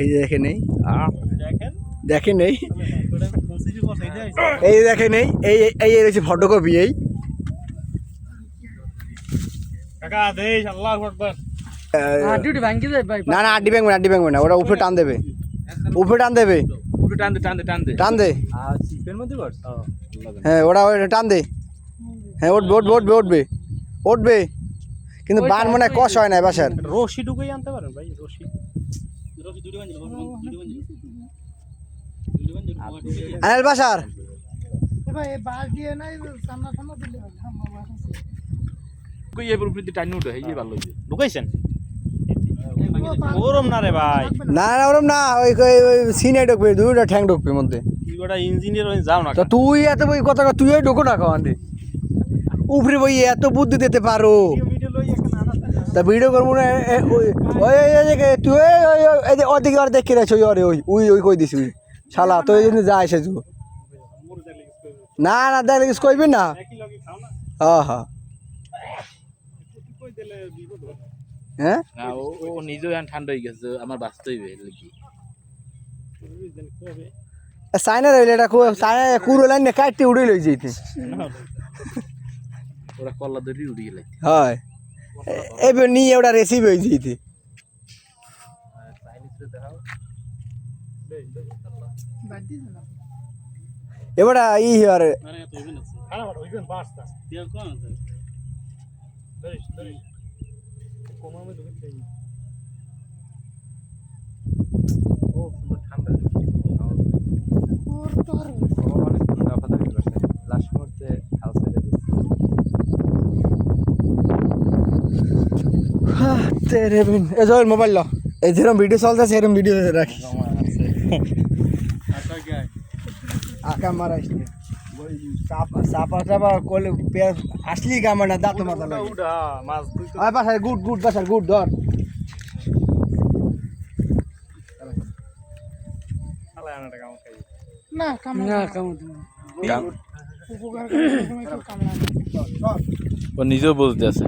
এই যে দেখে নেই, দেখে নেই, এই দেখে নেই, এই এই রয়েছে ফটোকপি। এই না না আড্ডি ব্যাংক না, আড্ডি ব্যাংক না, ওরা উপরে টান দেবে, উপরে টান দেবে, টান দে, হ্যাঁ ওরা টান দে, হ্যাঁ উঠবে উঠবে উঠবে উঠবে উঠবে, কিন্তু বান মনে হয় কষ হয় না বাসার। রশি ঢুকেই আনতে পারেন ভাই, রশি আনাল বাসার ঢুকাইছেন ওরম না রে ভাই, না না ওরম না, ওই সিনে ঢুকবে, দুইটা ঠ্যাং ঢুকবে মধ্যে। ইঞ্জিনিয়ার যাও না, তা তুই এত বই কথা তুই ঢুকো না কামান্ডে উপরে বই এত বুদ্ধি দিতে পারো, তা ভিডিও করবো না। তুই ওদিকে আর দেখে রেছো, ওই ওই ওই কই দিস শালা, তো এই জন্য যা এসেছ। না না দেখলে কিছু কইবি না, হ্যাঁ হ্যাঁ হ্যাঁ ও নিজেও ঠান্ডা হয়ে গেছে, আমার বাঁচতে হইবে কি চাইনা রইলে এটা চাইনা কুড়ো লাইন কাটতে উড়ে লই যেতে, ওরা কল্লা ধরে উড়ে গেলে হয় এবার নিয়ে ওটা রেসিপি হয়ে যেতে। এবার ই আর মোবাইল লো, এই যেরকম ভিডিও চলছে সেরকম ভিডিও রাখি। আঁকা মারাইস চাপা চাপা করলে আসলি কামার না, দাঁত মাথা বাসার গুড গুড বাসার গুড ধর। ও নিজেও বলতে আছে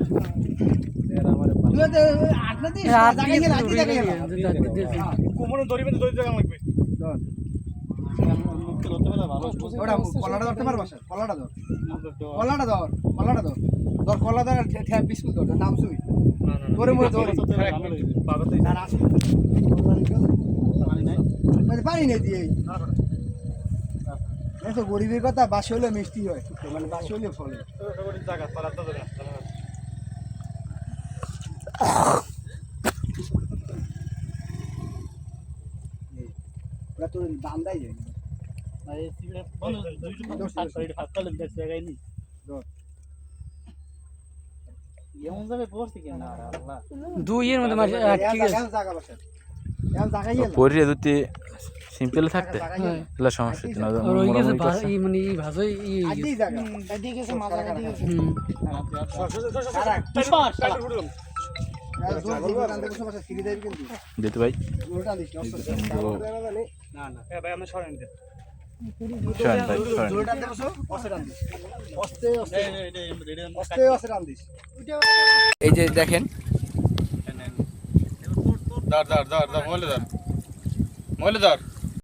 কলাটা ধরতে পারবা, কলাটা ধর, কলাটা ধর, কলাটা ধর, ধর কলা ধর, বিস্কুট ধর, নাম শুই ধরে মরে ধরে পানি নেই দিয়ে তো গরিবের কথা। বাসি হলে মিষ্টি হয়, মানে বাসি হলে ফলে ওরা তোর দাম দেয় যায় দুইয়ের মধ্যে পরিয়ে যদি সিম্পল থাকতে এগুলো সমস্যা দিতে ভাই এই যে দেখেন, ধর ধর ধর ধর মহিলা ধর, মহিলা ধর।